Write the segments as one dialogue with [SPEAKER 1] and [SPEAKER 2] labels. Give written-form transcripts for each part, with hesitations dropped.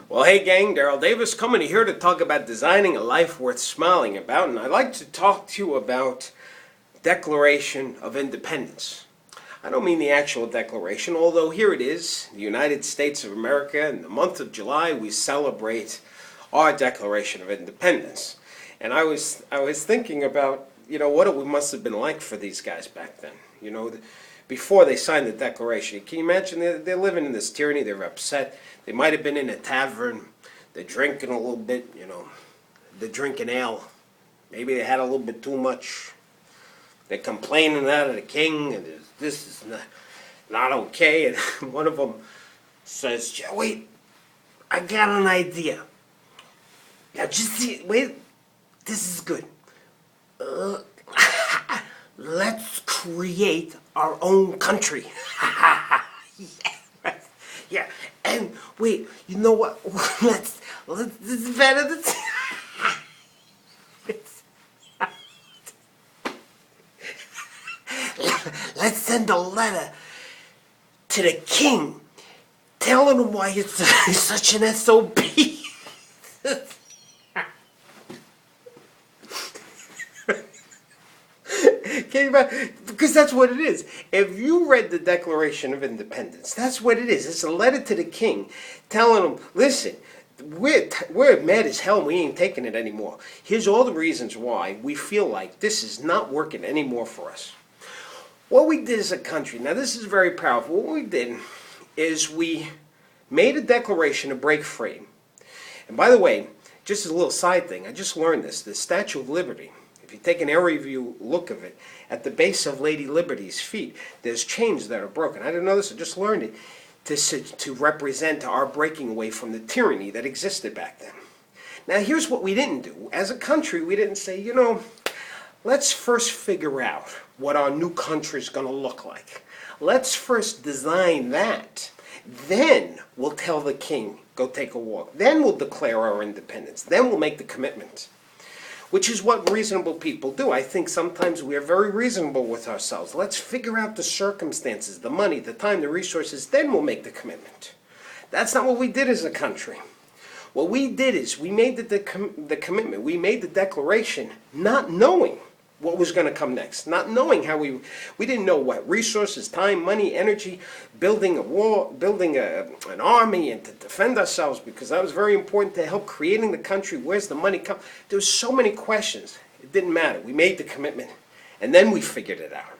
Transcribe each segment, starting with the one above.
[SPEAKER 1] Well, hey gang, Daryl Davis coming here to talk about designing a life worth smiling about, and I'd like to talk to you about Declaration of Independence. I don't mean the actual declaration, although here it is, the United States of America. In the month of July, we celebrate our Declaration of Independence. And I was thinking about, what it must have been like for these guys back then. Before they signed the Declaration. Can you imagine? They're living in this tyranny. They're upset. They might have been in a tavern. They're drinking a little bit, They're drinking ale. Maybe they had a little bit too much. They're complaining out of the king, and this is not okay. And one of them says, wait, I got an idea. Now just see, wait, this is good. Let's create our own country. Yeah, and wait, you know what? Let's this is better than let's send a letter to the king telling him why he's such an SOB. Because that's what it is. If you read the Declaration of Independence, that's what it is. It's a letter to the king telling him, listen, we're mad as hell and we ain't taking it anymore. Here's all the reasons why we feel like this is not working anymore for us. What we did as a country, now this is very powerful. What we did is we made a declaration to break free. And by the way, just as a little side thing, I just learned this, the Statue of Liberty. If you take an aerial view look of it, at the base of Lady Liberty's feet, there's chains that are broken. I didn't know this, I just learned it, to represent our breaking away from the tyranny that existed back then. Now here's what we didn't do. As a country, we didn't say, let's first figure out what our new country is going to look like. Let's first design that. Then we'll tell the king, go take a walk. Then we'll declare our independence. Then we'll make the commitment. Which is what reasonable people do. I think sometimes we are very reasonable with ourselves. Let's figure out the circumstances, the money, the time, the resources, then we'll make the commitment. That's not what we did as a country. What we did is we made the commitment, we made the declaration, not knowing what was going to come next, not knowing how we didn't know what resources, time, money, energy, building a wall, building an army, and to defend ourselves, because that was very important to help creating the country. Where's the money come? There was so many questions. It didn't matter. We made the commitment, and then we figured it out.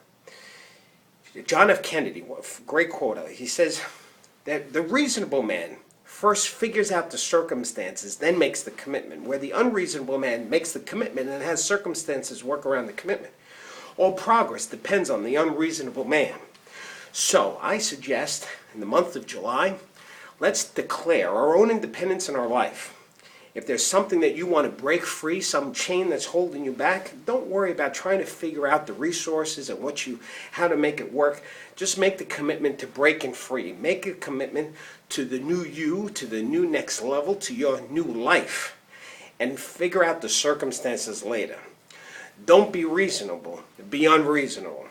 [SPEAKER 1] John F. Kennedy, great quote, he says that the reasonable man first figures out the circumstances, then makes the commitment, where the unreasonable man makes the commitment and has circumstances work around the commitment. All progress depends on the unreasonable man. So I suggest, in the month of July, let's declare our own independence in our life. If there's something that you want to break free, some chain that's holding you back, don't worry about trying to figure out the resources and how to make it work. Just make the commitment to breaking free. Make a commitment to the new you, to the new next level, to your new life. And figure out the circumstances later. Don't be reasonable. Be unreasonable.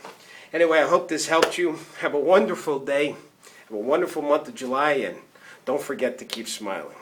[SPEAKER 1] Anyway, I hope this helped you. Have a wonderful day. Have a wonderful month of July, and don't forget to keep smiling.